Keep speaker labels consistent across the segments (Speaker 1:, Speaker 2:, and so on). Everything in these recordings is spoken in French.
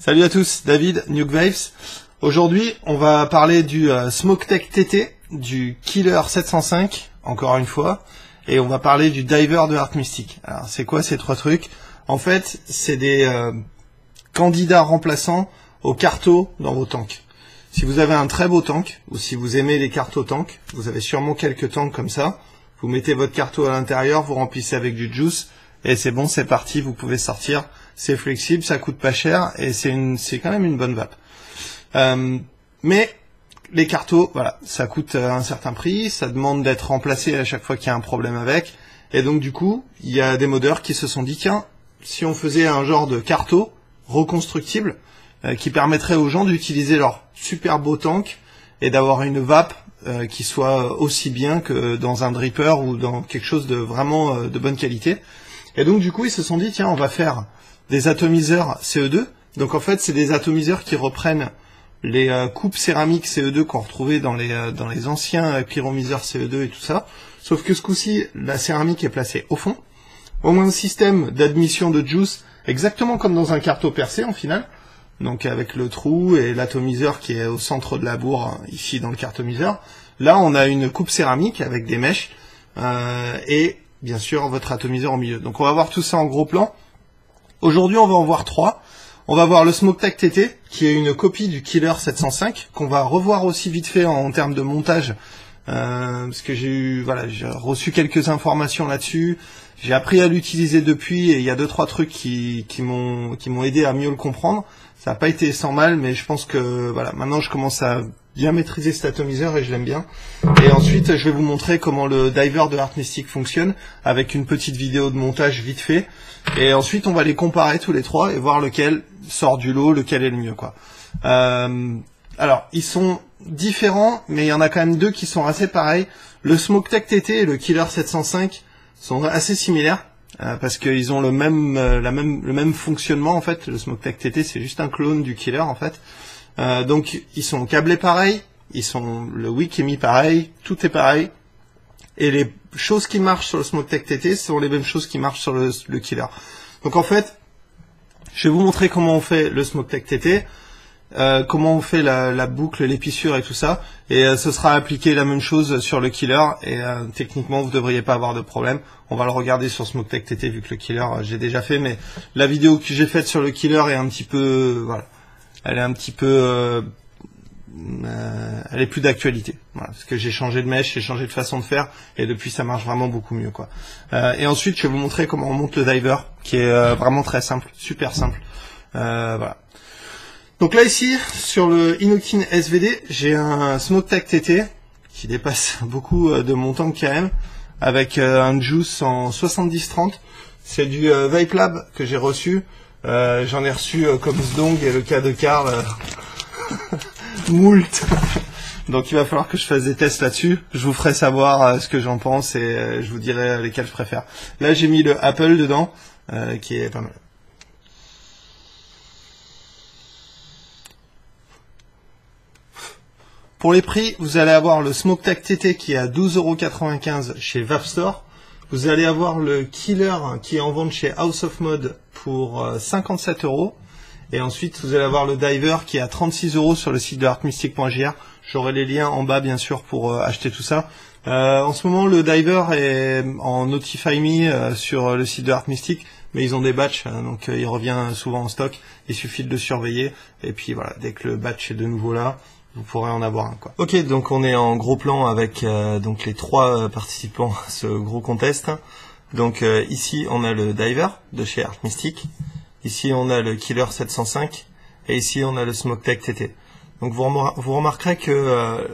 Speaker 1: Salut à tous, David, Nukewaves. Aujourd'hui, on va parler du Smoke-Tech TT, du Killer 705, encore une fois, et on va parler du Diver de Heart Mystic. Alors, c'est quoi ces trois trucs? En fait, c'est des candidats remplaçants aux cartos dans vos tanks. Si vous avez un très beau tank, ou si vous aimez les cartos tanks, vous avez sûrement quelques tanks comme ça, vous mettez votre carto à l'intérieur, vous remplissez avec du juice, et c'est bon, c'est parti, vous pouvez sortir. C'est flexible, ça coûte pas cher, et c'est quand même une bonne vape. Mais les cartos, voilà, ça coûte un certain prix, ça demande d'être remplacé à chaque fois qu'il y a un problème avec, et donc du coup, il y a des modeurs qui se sont dit, tiens, si on faisait un genre de carto reconstructible, qui permettrait aux gens d'utiliser leur super beau tank, et d'avoir une vape qui soit aussi bien que dans un dripper, ou dans quelque chose de vraiment de bonne qualité. Et donc du coup, ils se sont dit, tiens, on va faire des atomiseurs CE2. Donc en fait, c'est des atomiseurs qui reprennent les coupes céramiques CE2 qu'on retrouvait dans les anciens pyromiseurs CE2 et tout ça. Sauf que ce coup-ci, la céramique est placée au fond. On a un système d'admission de juice exactement comme dans un carto percé en final. Donc avec le trou et l'atomiseur qui est au centre de la bourre, ici dans le cartomiseur. Là, on a une coupe céramique avec des mèches et bien sûr votre atomiseur au milieu. Donc on va voir tout ça en gros plan. Aujourd'hui, on va en voir trois. On va voir le Smoke-Tech TT, qui est une copie du Killer 705, qu'on va revoir aussi vite fait en termes de montage, parce que j'ai reçu quelques informations là-dessus. J'ai appris à l'utiliser depuis, et il y a 2-3 trucs qui m'ont aidé à mieux le comprendre. Ça n'a pas été sans mal, mais je pense que voilà, maintenant je commence à bien maîtriser cet atomiseur et je l'aime bien. Et ensuite, je vais vous montrer comment le Diver de Heart Mystic fonctionne, avec une petite vidéo de montage vite fait. Et ensuite, on va les comparer tous les trois et voir lequel sort du lot, lequel est le mieux, quoi. Alors, ils sont différents, mais il y en a quand même deux qui sont assez pareils. Le Smoke-Tech TT et le Killer 705 sont assez similaires, parce qu'ils ont le même fonctionnement, en fait. Le Smoke-Tech TT, c'est juste un clone du Killer, en fait. Donc, ils sont câblés pareil, le wick est mis pareil, tout est pareil. Et les choses qui marchent sur le Smoke-Tech TT sont les mêmes choses qui marchent sur le Killer. Donc en fait, je vais vous montrer comment on fait le Smoke-Tech TT, comment on fait la boucle, l'épissure et tout ça. Et ce sera appliqué la même chose sur le Killer. Et techniquement, vous ne devriez pas avoir de problème. On va le regarder sur Smoke-Tech TT vu que le Killer, j'ai déjà fait. Mais la vidéo que j'ai faite sur le Killer est un petit peu... voilà, elle est un petit peu... elle est plus d'actualité, voilà, parce que j'ai changé de mèche, j'ai changé de façon de faire, et depuis ça marche vraiment beaucoup mieux, quoi. Et ensuite je vais vous montrer comment on monte le diver, qui est vraiment très simple, super simple. Voilà. Donc là ici, sur le Inokin SVD, j'ai un Smoke-Tech TT, qui dépasse beaucoup de mon tank KM, avec un juice en 70-30, c'est du Vape Lab que j'ai reçu, j'en ai reçu comme Zdong et le cas de Karl, moult. Donc il va falloir que je fasse des tests là-dessus. Je vous ferai savoir ce que j'en pense et je vous dirai lesquels je préfère. Là j'ai mis le Apple dedans, qui est pas mal. Pour les prix, vous allez avoir le Smoke-Tech TT qui est à 12,95 € chez Vapstore. Vous allez avoir le Killer qui est en vente chez House of Mod pour 57 €. Et ensuite, vous allez avoir le Diver qui est à 36 € sur le site de heartmystic.jr. J'aurai les liens en bas, bien sûr, pour acheter tout ça. En ce moment, le Diver est en Notify Me sur le site de Heart Mystic, mais ils ont des batchs, donc il revient souvent en stock. Il suffit de le surveiller. Et puis voilà, dès que le batch est de nouveau là, vous pourrez en avoir un, quoi. Ok, donc on est en gros plan avec donc les trois participants à ce gros contest. Donc ici, on a le Diver de chez Heart Mystic. Ici, on a le Killer 705 et ici, on a le Smoke-Tech TT. Donc, vous remarquerez que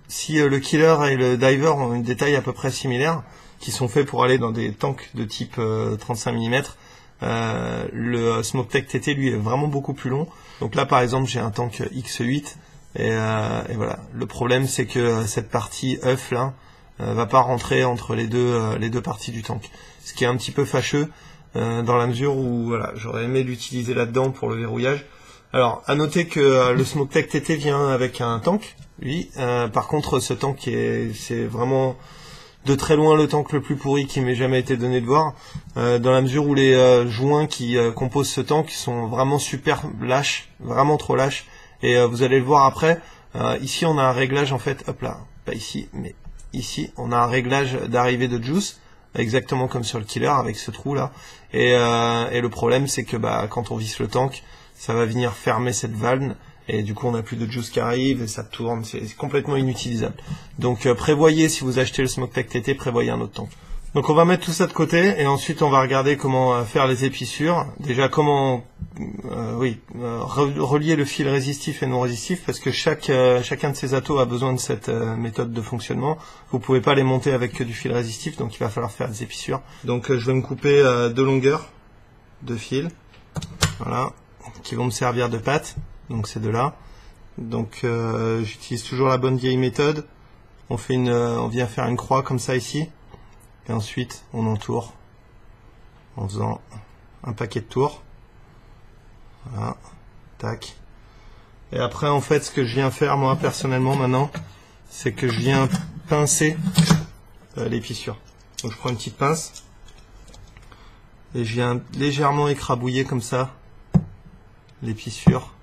Speaker 1: si le Killer et le Diver ont une taille à peu près similaire, qui sont faits pour aller dans des tanks de type 35 mm, le Smoke-Tech TT, lui, est vraiment beaucoup plus long. Donc là, par exemple, j'ai un tank X8 et voilà. Le problème, c'est que cette partie œuf là va pas rentrer entre les deux parties du tank. Ce qui est un petit peu fâcheux. Dans la mesure où voilà, j'aurais aimé l'utiliser là-dedans pour le verrouillage. Alors, à noter que le Smoke-Tech TT vient avec un tank, lui. Par contre, ce tank c'est vraiment de très loin le tank le plus pourri qui m'ait jamais été donné de voir, dans la mesure où les joints qui composent ce tank sont vraiment super lâches, vraiment trop lâches, et vous allez le voir après. Ici on a un réglage en fait, hop là, pas ici, mais ici on a un réglage d'arrivée de juice, exactement comme sur le killer avec ce trou là, et le problème c'est que quand on visse le tank, ça va venir fermer cette valve, et du coup on n'a plus de juice qui arrive, et ça tourne, c'est complètement inutilisable. Donc prévoyez, si vous achetez le SmokeTech TT, prévoyez un autre tank. Donc on va mettre tout ça de côté, et ensuite on va regarder comment faire les épissures. Déjà comment relier le fil résistif et non résistif, parce que chacun de ces atos a besoin de cette méthode de fonctionnement. Vous pouvez pas les monter avec que du fil résistif, donc il va falloir faire des épissures. Donc je vais me couper deux longueurs de fil, voilà, qui vont me servir de patte. Donc c'est de là. Donc j'utilise toujours la bonne vieille méthode. On vient faire une croix comme ça ici. Et ensuite, on entoure en faisant un paquet de tours. Voilà. Tac. Et après, en fait, ce que je viens faire, moi, personnellement, maintenant, c'est que je viens pincer l'épissure. Donc, je prends une petite pince. Et je viens légèrement écrabouiller comme ça l'épissure.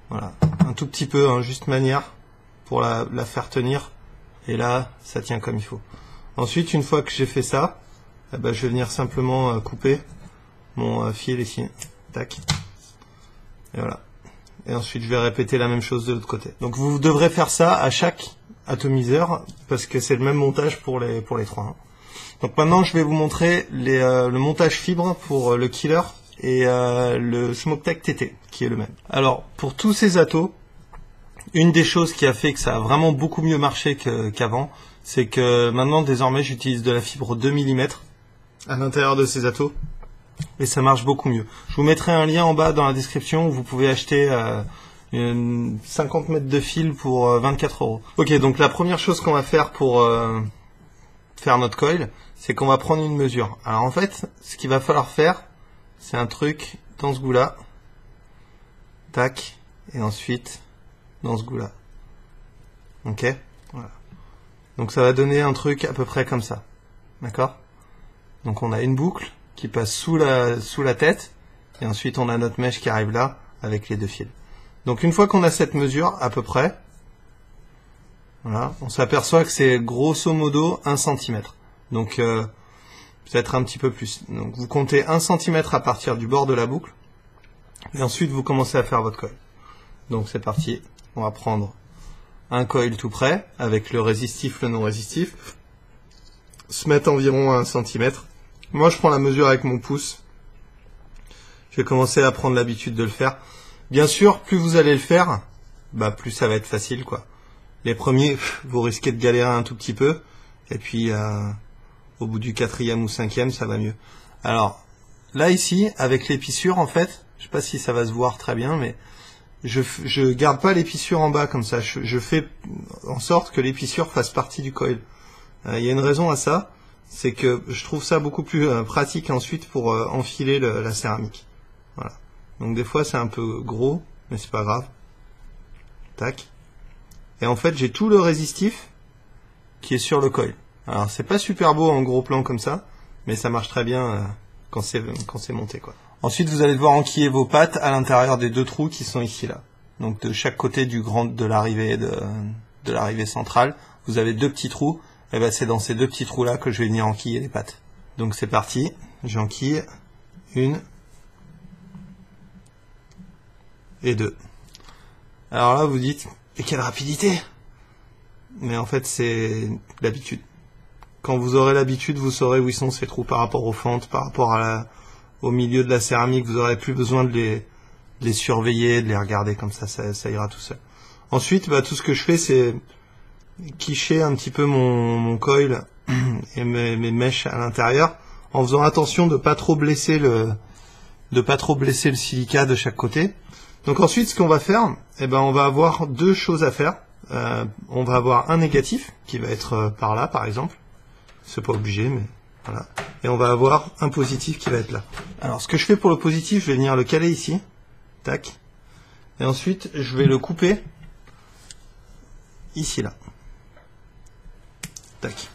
Speaker 1: Voilà. Un tout petit peu, hein, juste manière pour la faire tenir. Et là, ça tient comme il faut. Ensuite, une fois que j'ai fait ça, je vais venir simplement couper mon fil ici. Tac. Et voilà. Et ensuite, je vais répéter la même chose de l'autre côté. Donc, vous devrez faire ça à chaque atomiseur, parce que c'est le même montage pour les trois. Hein. Donc maintenant, je vais vous montrer le montage fibre pour le killer et le SmokeTech TT, qui est le même. Alors, pour tous ces atos, une des choses qui a fait que ça a vraiment beaucoup mieux marché qu'avant, c'est que maintenant, désormais, j'utilise de la fibre 2 mm à l'intérieur de ces atos, et ça marche beaucoup mieux. Je vous mettrai un lien en bas dans la description où vous pouvez acheter 50 mètres de fil pour 24 €. Ok, donc la première chose qu'on va faire pour faire notre coil, c'est qu'on va prendre une mesure. Alors en fait, ce qu'il va falloir faire, c'est un truc dans ce goût-là, tac, et ensuite dans ce goût-là. Ok, voilà. Donc ça va donner un truc à peu près comme ça. D'accord? Donc on a une boucle qui passe sous la tête, et ensuite on a notre mèche qui arrive là avec les deux fils. Donc une fois qu'on a cette mesure à peu près, voilà, on s'aperçoit que c'est grosso modo 1 cm. Donc peut-être un petit peu plus. Donc vous comptez 1 cm à partir du bord de la boucle, et ensuite vous commencez à faire votre coil. Donc c'est parti, on va prendre un coil tout près, avec le résistif, le non résistif, se mettre environ à 1 cm. Moi je prends la mesure avec mon pouce, je vais commencer à prendre l'habitude de le faire. Bien sûr, plus vous allez le faire, plus ça va être facile, quoi. Les premiers, vous risquez de galérer un tout petit peu, et puis au bout du 4e ou 5e, ça va mieux. Alors, là ici, avec l'épissure, en fait, je sais pas si ça va se voir très bien, mais je garde pas l'épissure en bas comme ça. Je fais en sorte que l'épissure fasse partie du coil. Il y a une raison à ça, c'est que je trouve ça beaucoup plus pratique ensuite pour enfiler la céramique. Voilà. Donc des fois c'est un peu gros, mais c'est pas grave. Tac. Et en fait j'ai tout le résistif qui est sur le coil. Alors c'est pas super beau en gros plan comme ça, mais ça marche très bien quand c'est monté, quoi. Ensuite vous allez devoir enquiller vos pattes à l'intérieur des deux trous qui sont ici là. Donc de chaque côté de l'arrivée centrale, vous avez deux petits trous. Et ben c'est dans ces deux petits trous là que je vais venir enquiller les pattes. Donc c'est parti, j'enquille une et deux. Alors là vous dites, et quelle rapidité! Mais en fait c'est l'habitude. Quand vous aurez l'habitude, vous saurez où ils sont ces trous par rapport aux fentes, par rapport au milieu de la céramique. Vous n'aurez plus besoin de les surveiller, de les regarder comme ça, ça ira tout seul. Ensuite, tout ce que je fais, c'est quicher un petit peu mon coil et mes mèches à l'intérieur, en faisant attention de pas trop blesser le silica de chaque côté. Donc ensuite, ce qu'on va faire, on va avoir deux choses à faire. On va avoir un négatif qui va être par là, par exemple. C'est pas obligé, mais voilà. Et on va avoir un positif qui va être là. Alors, ce que je fais pour le positif, je vais venir le caler ici. Tac. Et ensuite, je vais le couper ici, là. tac,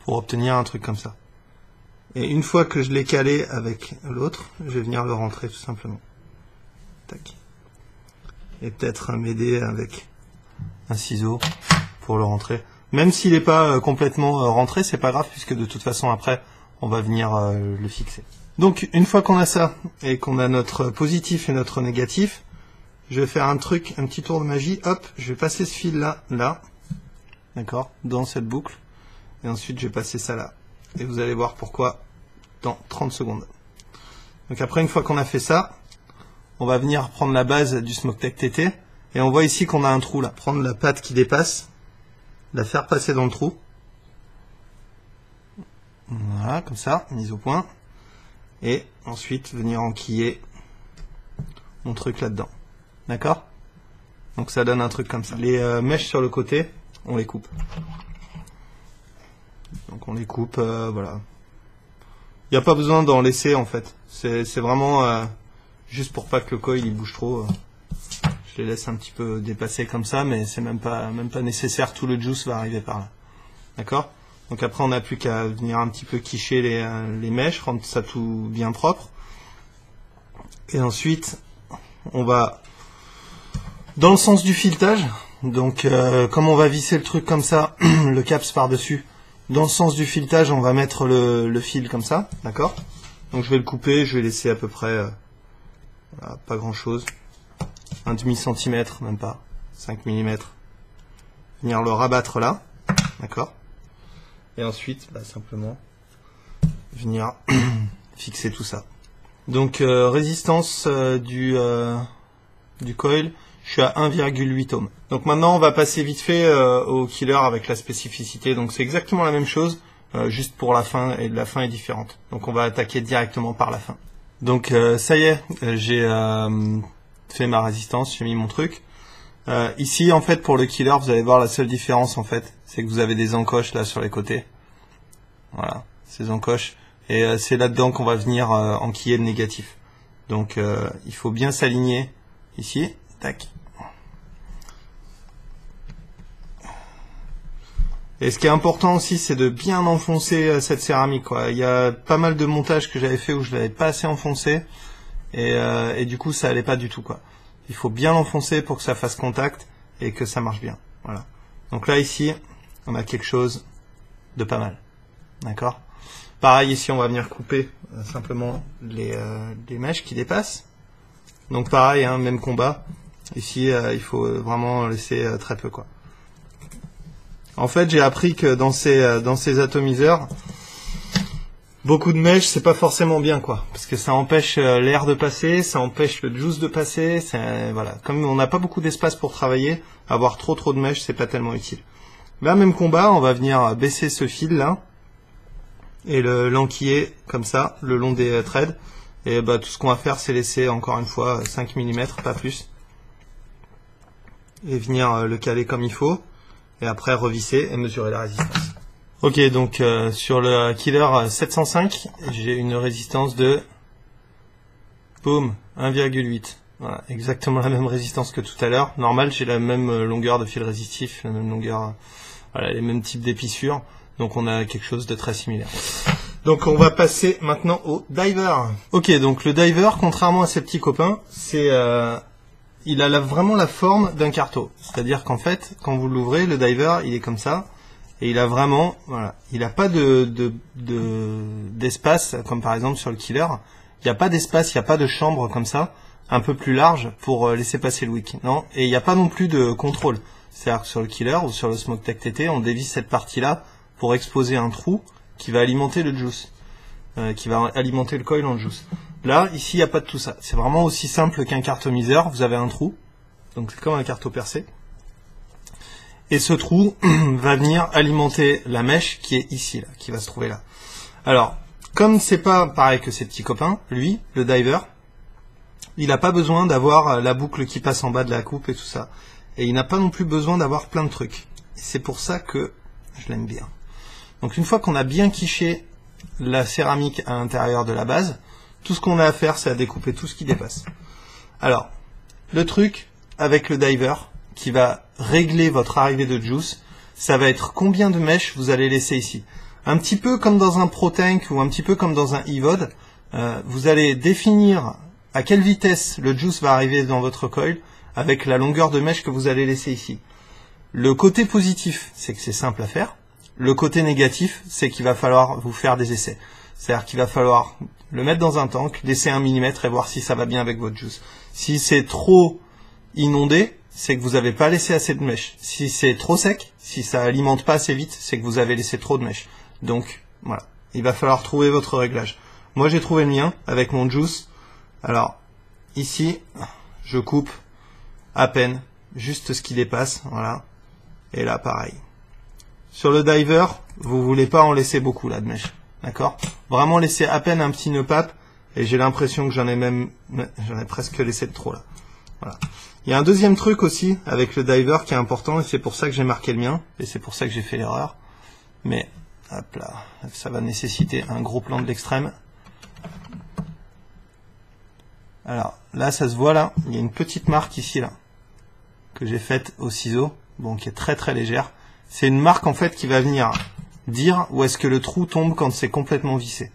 Speaker 1: pour obtenir un truc comme ça. Et une fois que je l'ai calé avec l'autre, je vais venir le rentrer tout simplement. Tac. Et peut-être m'aider avec un ciseau pour le rentrer. Même s'il n'est pas complètement rentré, c'est pas grave puisque de toute façon après on va venir le fixer. Donc une fois qu'on a ça et qu'on a notre positif et notre négatif, je vais faire un petit tour de magie. Hop, je vais passer ce fil là, d'accord, dans cette boucle. Et ensuite je vais passer ça là. Et vous allez voir pourquoi dans 30 secondes. Donc après, une fois qu'on a fait ça, on va venir prendre la base du Smoke-Tech TT. Et on voit ici qu'on a un trou là. Prendre la patte qui dépasse, la faire passer dans le trou. Voilà, comme ça, mise au point. Et ensuite venir enquiller mon truc là-dedans. D'accord? Donc ça donne un truc comme ça. Les mèches sur le côté, on les coupe. Donc on les coupe, voilà. Il n'y a pas besoin d'en laisser en fait. C'est vraiment juste pour pas que le coil il bouge trop. Je les laisse un petit peu dépasser comme ça, mais c'est même pas nécessaire. Tout le juice va arriver par là. D'accord? Donc après on n'a plus qu'à venir un petit peu quicher les mèches, rendre ça tout bien propre. Et ensuite on va dans le sens du filetage. Donc comme on va visser le truc comme ça, le caps par dessus. Dans le sens du filetage, on va mettre le fil comme ça, d'accord? Donc je vais le couper, je vais laisser à peu près, voilà, pas grand chose, un demi-centimètre, même pas, 5 mm. Venir le rabattre là, d'accord? Et ensuite, simplement, venir fixer tout ça. Donc résistance du coil, je suis à 1,8 ohms. Donc maintenant on va passer vite fait au killer avec la spécificité. Donc c'est exactement la même chose, juste pour la fin, et la fin est différente. Donc on va attaquer directement par la fin. Donc ça y est, j'ai fait ma résistance, j'ai mis mon truc. Ici en fait pour le killer, vous allez voir la seule différence en fait, c'est que vous avez des encoches là sur les côtés. Voilà, ces encoches. Et c'est là-dedans qu'on va venir enquiller le négatif. Donc il faut bien s'aligner ici. Tac. Et ce qui est important aussi, c'est de bien enfoncer cette céramique, quoi. Il y a pas mal de montages que j'avais fait où je l'avais pas assez enfoncé et du coup ça allait pas du tout, quoi. Il faut bien l'enfoncer pour que ça fasse contact et que ça marche bien. Voilà. Donc là ici, on a quelque chose de pas mal. D'accord? Pareil ici, on va venir couper simplement les mèches qui dépassent. Donc pareil, hein, même combat. Ici, il faut vraiment laisser très peu, quoi. En fait, j'ai appris que dans ces atomiseurs, beaucoup de mèches, c'est pas forcément bien, quoi, parce que ça empêche l'air de passer, ça empêche le juice de passer. Voilà, comme on n'a pas beaucoup d'espace pour travailler, avoir trop de mèches, c'est pas tellement utile. Là, même combat, on va venir baisser ce fil là et l'enquiller comme ça, le long des threads. Et tout ce qu'on va faire, c'est laisser encore une fois 5 mm, pas plus. Et venir le caler comme il faut. Et après revisser et mesurer la résistance. Ok, donc sur le Killer 705, j'ai une résistance de boum, 1,8. Voilà, exactement la même résistance que tout à l'heure. Normal, j'ai la même longueur de fil résistif, la même longueur, voilà, les mêmes types d'épissures. Donc on a quelque chose de très similaire. Donc on va passer maintenant au diver. Ok, donc le diver, contrairement à ses petits copains, c'est il a vraiment la forme d'un carreau. C'est-à-dire qu'en fait, quand vous l'ouvrez, le diver, il est comme ça. Et il a vraiment, voilà, il n'a pas d'espace, comme par exemple sur le killer. Il n'y a pas d'espace, il n'y a pas de chambre comme ça, un peu plus large pour laisser passer le wick. Non, et il n'y a pas non plus de contrôle. C'est-à-dire que sur le killer ou sur le Smoke-Tech TT, on dévisse cette partie-là pour exposer un trou qui va alimenter le juice, qui va alimenter le coil en juice. Là, ici, il n'y a pas de tout ça. C'est vraiment aussi simple qu'un cartomiseur. Vous avez un trou, donc c'est comme un carreau percé. Et ce trou va venir alimenter la mèche qui est ici, là, qui va se trouver là. Alors, comme c'est pas pareil que ses petits copains, lui, le diver, il n'a pas besoin d'avoir la boucle qui passe en bas de la coupe et tout ça. Et il n'a pas non plus besoin d'avoir plein de trucs. Et c'est pour ça que je l'aime bien. Donc une fois qu'on a bien quiché la céramique à l'intérieur de la base, tout ce qu'on a à faire, c'est à découper tout ce qui dépasse. Alors, le truc avec le diver qui va régler votre arrivée de juice, ça va être combien de mèches vous allez laisser ici. Un petit peu comme dans un ProTank ou un petit peu comme dans un EVOD, vous allez définir à quelle vitesse le juice va arriver dans votre coil avec la longueur de mèche que vous allez laisser ici. Le côté positif, c'est que c'est simple à faire. Le côté négatif, c'est qu'il va falloir vous faire des essais. C'est-à-dire qu'il va falloir le mettre dans un tank, laisser 1 mm et voir si ça va bien avec votre juice. Si c'est trop inondé, c'est que vous n'avez pas laissé assez de mèche. Si c'est trop sec, si ça alimente pas assez vite, c'est que vous avez laissé trop de mèche. Donc, voilà. Il va falloir trouver votre réglage. Moi, j'ai trouvé le mien avec mon juice. Alors, ici, je coupe à peine, juste ce qui dépasse, voilà. Et là, pareil. Sur le diver, vous voulez pas en laisser beaucoup, là, de mèche. D'accord? Vraiment laisser à peine un petit nœud pape, et j'ai l'impression que j'en ai presque laissé de trop, là. Voilà. Il y a un deuxième truc aussi, avec le diver, qui est important, et c'est pour ça que j'ai marqué le mien, et c'est pour ça que j'ai fait l'erreur. Mais, hop là, ça va nécessiter un gros plan de l'extrême. Alors, là, ça se voit, là, il y a une petite marque ici, là, que j'ai faite au ciseau, bon, qui est très très légère. C'est une marque, en fait, qui va venir dire où est-ce que le trou tombe quand c'est complètement vissé.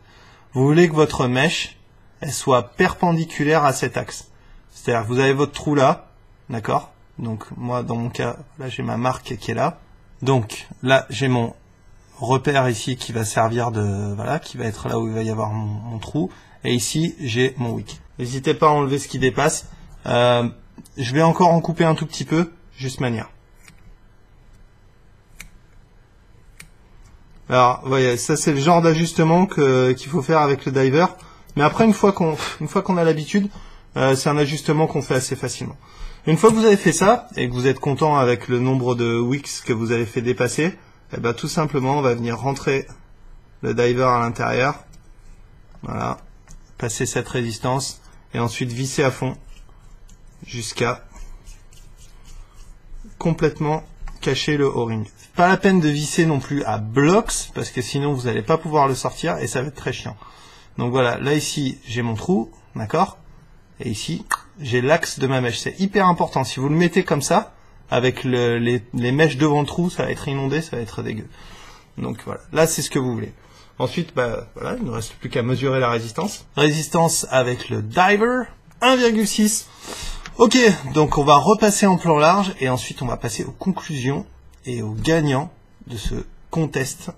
Speaker 1: Vous voulez que votre mèche, elle soit perpendiculaire à cet axe. C'est-à-dire que vous avez votre trou là, d'accord? Donc, moi, dans mon cas, là, j'ai ma marque qui est là. Donc, là, j'ai mon repère ici qui va servir de, voilà, qui va être là où il va y avoir mon trou. Et ici, j'ai mon wick. N'hésitez pas à enlever ce qui dépasse. Je vais encore en couper un tout petit peu, juste manière. Alors, voyez, ça c'est le genre d'ajustement qu'il faut faire avec le diver. Mais après, une fois qu'on a l'habitude, c'est un ajustement qu'on fait assez facilement. Une fois que vous avez fait ça, et que vous êtes content avec le nombre de wicks que vous avez fait dépasser, eh ben, tout simplement, on va venir rentrer le diver à l'intérieur. Voilà. Passer cette résistance et ensuite visser à fond jusqu'à complètement cacher le O-ring. Pas la peine de visser non plus à blocks parce que sinon vous n'allez pas pouvoir le sortir et ça va être très chiant. Donc voilà, là ici j'ai mon trou, d'accord, et ici j'ai l'axe de ma mèche. C'est hyper important. Si vous le mettez comme ça, avec les mèches devant le trou, ça va être inondé, ça va être dégueu. Donc voilà, là c'est ce que vous voulez. Ensuite, bah, voilà, il ne reste plus qu'à mesurer la résistance. Résistance avec le diver, 1,6. Ok, donc on va repasser en plan large et ensuite on va passer aux conclusions et aux gagnants de ce contest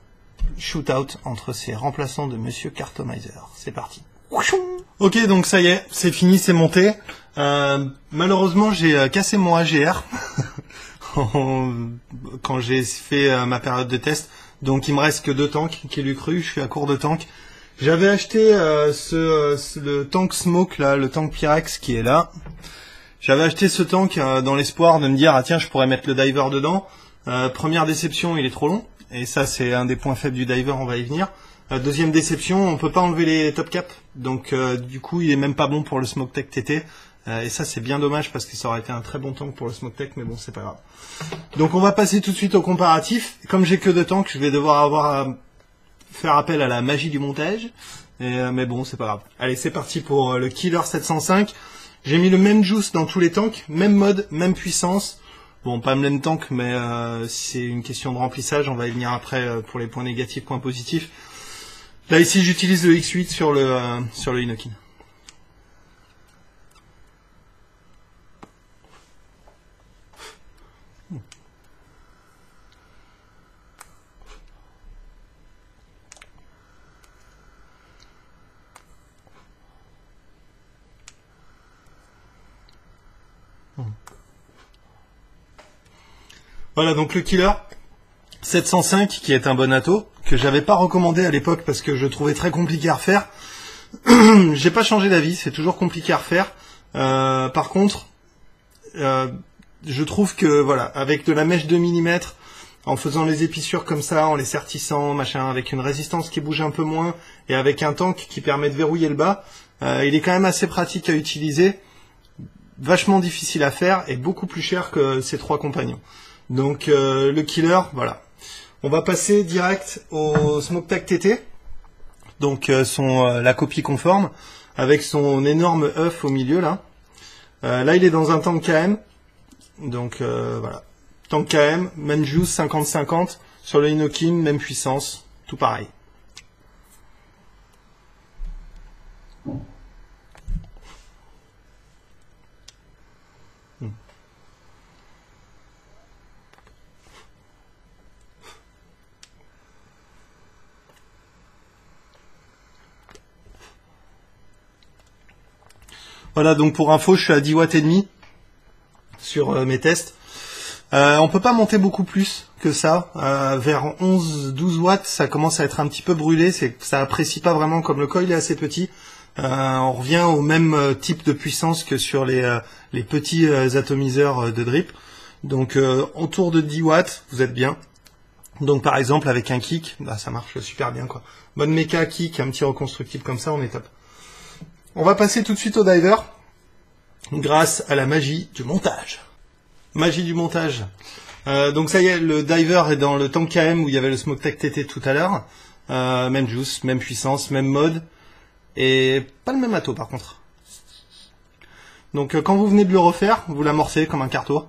Speaker 1: shootout entre ces remplaçants de Monsieur Cartomizer. C'est parti. Ok, donc ça y est, c'est fini, c'est monté. Malheureusement, j'ai cassé mon AGR quand j'ai fait ma période de test. Donc il me reste que 2 tanks, qui lui cru, je suis à court de tanks. J'avais acheté le tank Smoke, là, le tank Pyrex qui est là. J'avais acheté ce tank dans l'espoir de me dire, ah tiens, je pourrais mettre le diver dedans. Première déception, il est trop long. Et ça, c'est un des points faibles du diver, on va y venir. Deuxième déception, on peut pas enlever les top caps. Donc du coup, il est même pas bon pour le SmokeTech TT. Et ça, c'est bien dommage parce que ça aurait été un très bon tank pour le SmokeTech, mais bon, c'est pas grave. Donc on va passer tout de suite au comparatif. Comme j'ai que 2 tanks, je vais devoir faire appel à la magie du montage. Mais bon, c'est pas grave. Allez, c'est parti pour le Killer 705. J'ai mis le même juice dans tous les tanks, même mode, même puissance. Bon, pas le même tank, mais c'est une question de remplissage. On va y venir après pour les points négatifs, points positifs. Là, ici, j'utilise le X8 sur le Inokin. Voilà, donc le Killer 705 qui est un bon ato, que j'avais pas recommandé à l'époque parce que je trouvais très compliqué à refaire. J'ai pas changé d'avis, c'est toujours compliqué à refaire. Par contre, je trouve que voilà, avec de la mèche 2 mm, en faisant les épissures comme ça, en les sertissant, machin, avec une résistance qui bouge un peu moins, et avec un tank qui permet de verrouiller le bas, il est quand même assez pratique à utiliser, vachement difficile à faire, et beaucoup plus cher que ses 3 compagnons. Donc le Killer, voilà. On va passer direct au SmokeTech TT, donc la copie conforme, avec son énorme œuf au milieu là. Là il est dans un tank KM, donc voilà. tank KM, même juice, 50-50. Sur le Inokim, même puissance, tout pareil. Voilà, donc pour info, je suis à 10 watts et demi sur mes tests. On peut pas monter beaucoup plus que ça. Vers 11-12 watts, ça commence à être un petit peu brûlé. Ça apprécie pas vraiment, comme le coil est assez petit. On revient au même type de puissance que sur les petits atomiseurs de drip. Donc autour de 10 watts, vous êtes bien. Donc par exemple avec un kick, bah, ça marche super bien quoi. Bonne méca kick, un petit reconstructible comme ça, on est top. On va passer tout de suite au diver, grâce à la magie du montage. Magie du montage. Donc ça y est, le diver est dans le tank KM où il y avait le SmokeTech TT tout à l'heure. Même juice, même puissance, même mode. Et pas le même ato par contre. Donc quand vous venez de le refaire, vous l'amorcez comme un carreau.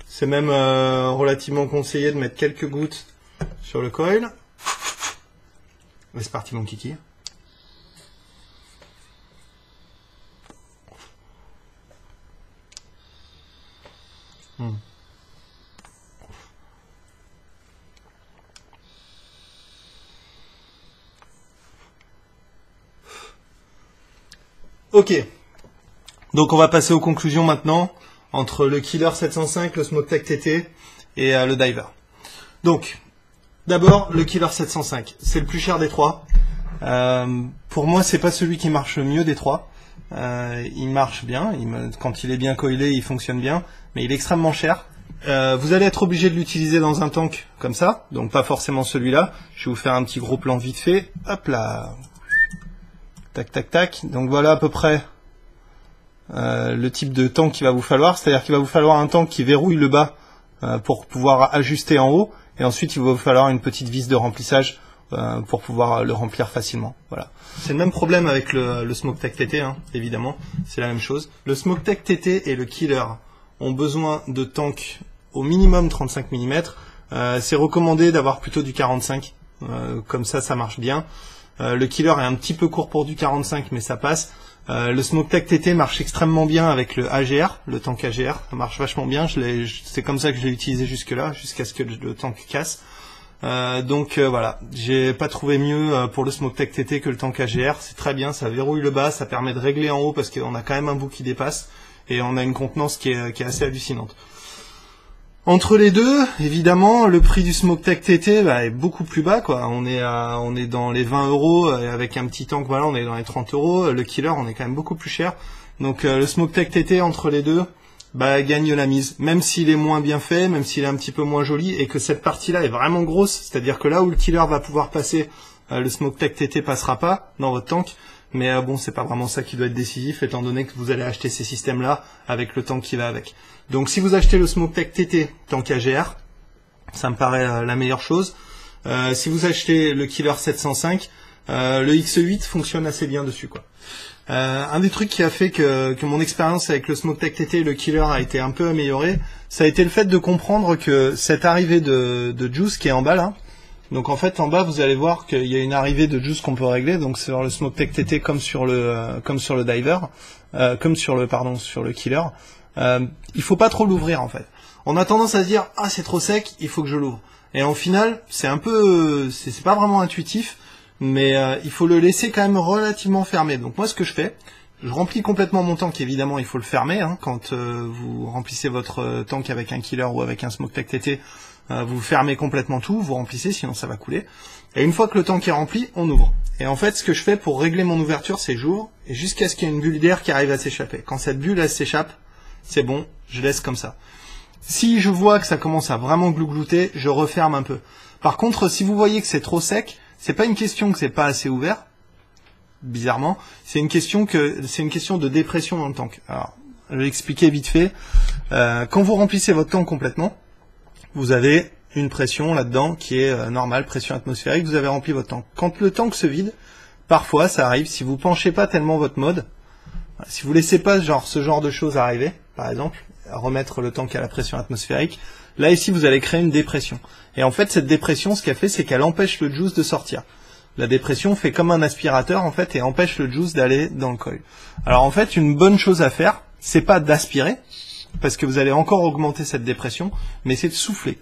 Speaker 1: C'est même relativement conseillé de mettre quelques gouttes sur le coil. Et c'est parti mon kiki. Ok, donc on va passer aux conclusions maintenant entre le Killer 705, le SmokeTech TT et le Diver. Donc, d'abord le Killer 705, c'est le plus cher des trois. Pour moi, c'est pas celui qui marche le mieux des trois. Il marche bien, quand il est bien coilé, il fonctionne bien, mais il est extrêmement cher. Vous allez être obligé de l'utiliser dans un tank comme ça, donc pas forcément celui-là. Je vais vous faire un petit gros plan vite fait. Hop là. Tac, tac, tac. Donc voilà à peu près le type de tank qu'il va vous falloir. C'est-à-dire qu'il va vous falloir un tank qui verrouille le bas pour pouvoir ajuster en haut. Et ensuite, il va vous falloir une petite vis de remplissage pour pouvoir le remplir facilement. Voilà. C'est le même problème avec le SmokeTech TT, hein, évidemment. C'est la même chose. Le SmokeTech TT et le Killer ont besoin de tanks au minimum 35 mm. C'est recommandé d'avoir plutôt du 45. Comme ça marche bien. Le Killer est un petit peu court pour du 45, mais ça passe. Le SmokeTech TT marche extrêmement bien avec le AGR, le tank AGR. Ça marche vachement bien. C'est comme ça que je l'ai utilisé jusque-là, jusqu'à ce que le tank casse. Donc voilà, j'ai pas trouvé mieux pour le SmokeTech TT que le tank AGR. C'est très bien, ça verrouille le bas, ça permet de régler en haut parce qu'on a quand même un bout qui dépasse et on a une contenance qui est assez hallucinante. Entre les deux, évidemment, le prix du SmokeTech TT est beaucoup plus bas, quoi. On est dans les 20 euros, avec un petit tank, voilà, on est dans les 30 euros. Le Killer, on est quand même beaucoup plus cher. Donc le SmokeTech TT, entre les deux, gagne la mise. Même s'il est moins bien fait, même s'il est un petit peu moins joli, et que cette partie-là est vraiment grosse, c'est-à-dire que là où le Killer va pouvoir passer, le SmokeTech TT passera pas dans votre tank. Mais bon, c'est pas vraiment ça qui doit être décisif, étant donné que vous allez acheter ces systèmes-là avec le tank qui va avec. Donc si vous achetez le SmokeTech TT tank AGR, ça me paraît la meilleure chose. Si vous achetez le Killer 705, le X8 fonctionne assez bien dessus, quoi. Un des trucs qui a fait que mon expérience avec le SmokeTech TT et le Killer a été un peu améliorée, ça a été le fait de comprendre que cette arrivée de juice qui est en bas là, donc en fait en bas vous allez voir qu'il y a une arrivée de juice qu'on peut régler, donc sur le SmokeTech TT comme sur le Diver, sur le Killer. Il faut pas trop l'ouvrir en fait. On a tendance à se dire ah c'est trop sec, il faut que je l'ouvre. Et en final c'est un peu, c'est pas vraiment intuitif, mais il faut le laisser quand même relativement fermé. Donc moi ce que je fais, je remplis complètement mon tank, évidemment il faut le fermer, hein, quand vous remplissez votre tank avec un Killer ou avec un SmokeTech TT, vous fermez complètement tout, vous remplissez sinon ça va couler. Et une fois que le tank est rempli, on ouvre. Et en fait ce que je fais pour régler mon ouverture, c'est j'ouvre et jusqu'à ce qu'il y ait une bulle d'air qui arrive à s'échapper. Quand cette bulle elle s'échappe, c'est bon, je laisse comme ça. Si je vois que ça commence à vraiment glouglouter, je referme un peu. Par contre, si vous voyez que c'est trop sec, c'est pas une question que c'est pas assez ouvert, bizarrement, c'est une question de dépression dans le tank. Alors, je vais expliquer vite fait. Quand vous remplissez votre tank complètement, vous avez une pression là-dedans qui est normale, pression atmosphérique, vous avez rempli votre tank. Quand le tank se vide, parfois ça arrive, si vous penchez pas tellement votre mode, si vous laissez pas ce genre de choses arriver, par exemple, remettre le tank à la pression atmosphérique. Là, ici, vous allez créer une dépression. Et en fait, cette dépression, ce qu'elle fait, c'est qu'elle empêche le juice de sortir. La dépression fait comme un aspirateur, en fait, et empêche le juice d'aller dans le coil. Alors, en fait, une bonne chose à faire, c'est pas d'aspirer, parce que vous allez encore augmenter cette dépression, mais c'est de souffler.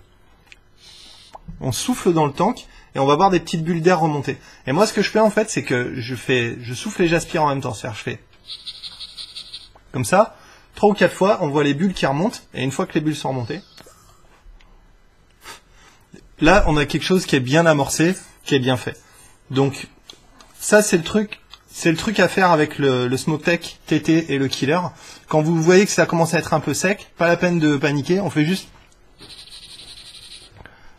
Speaker 1: On souffle dans le tank, et on va voir des petites bulles d'air remonter. Et moi, ce que je fais, en fait, c'est que je souffle et j'aspire en même temps. C'est-à-dire, je fais comme ça, 3 ou 4 fois, on voit les bulles qui remontent, et une fois que les bulles sont remontées, là, on a quelque chose qui est bien amorcé, qui est bien fait. Donc, ça, c'est le truc à faire avec le SmokeTech TT et le Killer. Quand vous voyez que ça commence à être un peu sec, pas la peine de paniquer, on fait juste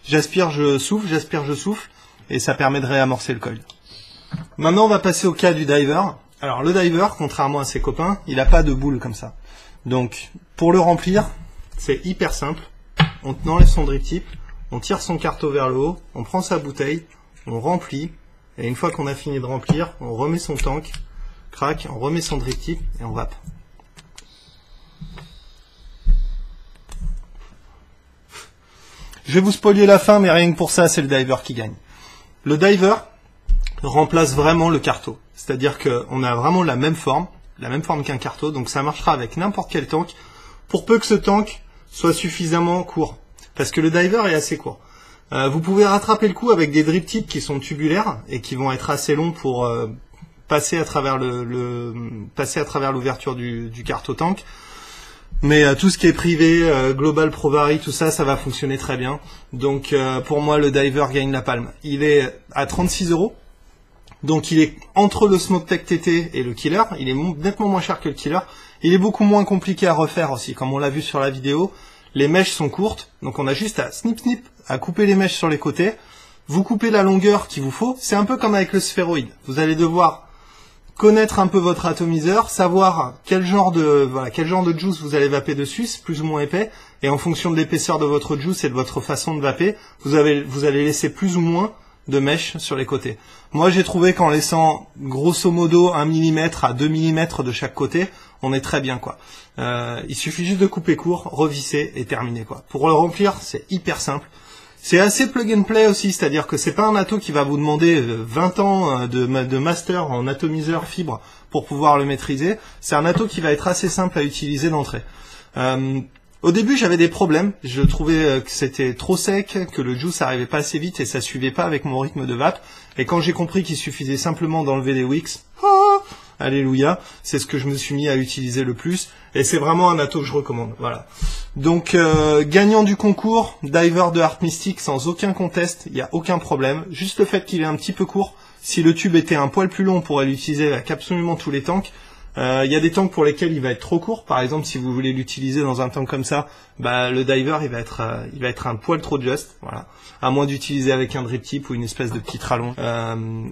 Speaker 1: j'aspire, je souffle, et ça permet de réamorcer le coil. Maintenant, on va passer au cas du diver. Alors, le diver, contrairement à ses copains, il n'a pas de boule comme ça. Donc, pour le remplir, c'est hyper simple. On enlève son drip tip, on tire son carto vers le haut, on prend sa bouteille, on remplit, et une fois qu'on a fini de remplir, on remet son tank, crac, on remet son drip tip, et on vape. Je vais vous spoiler la fin, mais rien que pour ça, c'est le diver qui gagne. Le diver remplace vraiment le carto. C'est-à-dire qu'on a vraiment la même forme qu'un carto, donc ça marchera avec n'importe quel tank, pour peu que ce tank soit suffisamment court. Parce que le diver est assez court. Vous pouvez rattraper le coup avec des drip tips qui sont tubulaires et qui vont être assez longs pour passer à travers l'ouverture du carto tank. Mais tout ce qui est privé, Global Pro Vari, tout ça, ça va fonctionner très bien. Donc pour moi, le diver gagne la palme. Il est à 36 €. Donc il est entre le SmokeTech TT et le Killer. Il est nettement moins cher que le Killer. Il est beaucoup moins compliqué à refaire aussi, comme on l'a vu sur la vidéo. Les mèches sont courtes, donc on a juste à snip, à couper les mèches sur les côtés. Vous coupez la longueur qu'il vous faut. C'est un peu comme avec le sphéroïde. Vous allez devoir connaître un peu votre atomiseur, savoir quel genre de juice vous allez vaper dessus, c'est plus ou moins épais, et en fonction de l'épaisseur de votre juice et de votre façon de vaper, vous allez laisser plus ou moins de mèches sur les côtés. Moi, j'ai trouvé qu'en laissant grosso modo 1 mm à 2 mm de chaque côté, on est très bien, quoi. Il suffit juste de couper court, revisser et terminer, quoi. Pour le remplir, c'est hyper simple. C'est assez plug and play aussi, c'est-à-dire que c'est pas un ato qui va vous demander 20 ans de master en atomiseur fibre pour pouvoir le maîtriser. C'est un ato qui va être assez simple à utiliser d'entrée. Au début, j'avais des problèmes. Je trouvais que c'était trop sec, que le juice arrivait pas assez vite et ça suivait pas avec mon rythme de vape. Et quand j'ai compris qu'il suffisait simplement d'enlever les wicks, alléluia, c'est ce que je me suis mis à utiliser le plus. Et c'est vraiment un ato que je recommande. Voilà. Donc, gagnant du concours, diver de Art Mystic sans aucun contest, il n'y a aucun problème. Juste le fait qu'il est un petit peu court. Si le tube était un poil plus long, on pourrait l'utiliser avec absolument tous les tanks. Il y a des tanks pour lesquels il va être trop court. Par exemple, si vous voulez l'utiliser dans un tank comme ça, bah, le diver, il va être un poil trop just. Voilà. À moins d'utiliser avec un drip tip ou une espèce de petite rallonge.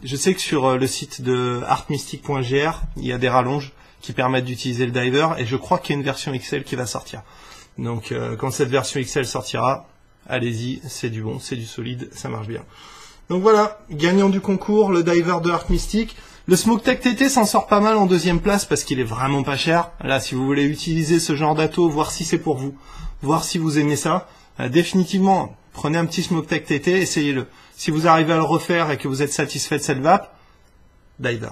Speaker 1: Je sais que sur le site de artmystic.gr, il y a des rallonges qui permettent d'utiliser le diver et je crois qu'il y a une version XL qui va sortir. Donc, quand cette version XL sortira, allez-y, c'est du bon, c'est du solide, ça marche bien. Donc voilà, gagnant du concours, le diver de Art Mystic. Le SmokeTech TT s'en sort pas mal en deuxième place parce qu'il est vraiment pas cher. Là, si vous voulez utiliser ce genre d'ato, voir si c'est pour vous, voir si vous aimez ça, définitivement, prenez un petit SmokeTech TT, essayez-le. Si vous arrivez à le refaire et que vous êtes satisfait de cette vape, diver.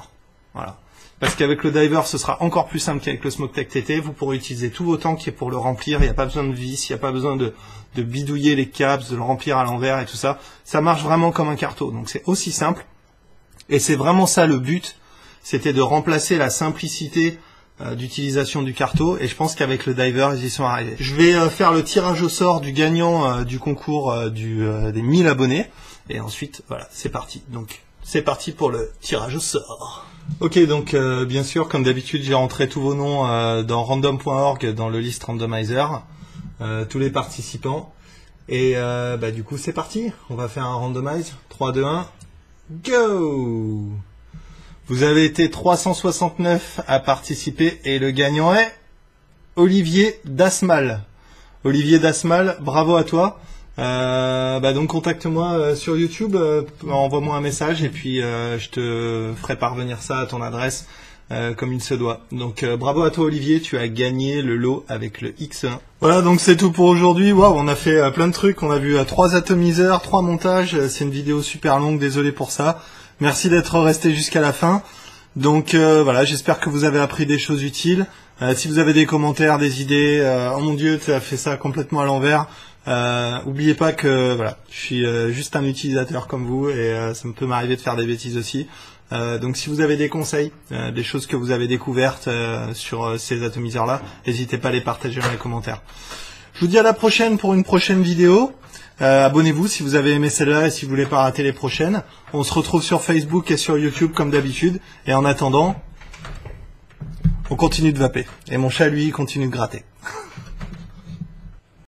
Speaker 1: Voilà. Parce qu'avec le diver, ce sera encore plus simple qu'avec le SmokeTech TT. Vous pourrez utiliser tous vos tanks pour le remplir. Il n'y a pas besoin de vis, il n'y a pas besoin de bidouiller les caps, de le remplir à l'envers et tout ça. Ça marche vraiment comme un carto. Donc c'est aussi simple. Et c'est vraiment ça le but. C'était de remplacer la simplicité d'utilisation du carto. Et je pense qu'avec le diver, ils y sont arrivés. Je vais faire le tirage au sort du gagnant du concours des 1000 abonnés. Et ensuite, voilà, c'est parti. Donc, c'est parti pour le tirage au sort. Ok, donc bien sûr, comme d'habitude, j'ai rentré tous vos noms dans random.org, dans le list randomizer, tous les participants. Et du coup, c'est parti. On va faire un randomize. 3, 2, 1, go! Vous avez été 369 à participer et le gagnant est Olivier Dasmal. Olivier Dasmal, bravo à toi. Donc contacte-moi sur YouTube, envoie-moi un message et puis je te ferai parvenir ça à ton adresse comme il se doit. Donc bravo à toi Olivier, tu as gagné le lot avec le X1. Voilà, donc c'est tout pour aujourd'hui. Waouh, on a fait plein de trucs, on a vu 3 atomiseurs, 3 montages, c'est une vidéo super longue, désolé pour ça. Merci d'être resté jusqu'à la fin. Donc voilà, j'espère que vous avez appris des choses utiles. Si vous avez des commentaires, des idées, oh mon dieu, tu as fait ça complètement à l'envers. Oubliez pas que voilà, je suis juste un utilisateur comme vous et ça me peut m'arriver de faire des bêtises aussi. Donc si vous avez des conseils, des choses que vous avez découvertes sur ces atomiseurs-là, n'hésitez pas à les partager dans les commentaires. Je vous dis à la prochaine pour une prochaine vidéo. Abonnez-vous si vous avez aimé celle-là et si vous voulez pas rater les prochaines. On se retrouve sur Facebook et sur YouTube comme d'habitude. Et en attendant, on continue de vaper. Et mon chat, lui, continue de gratter.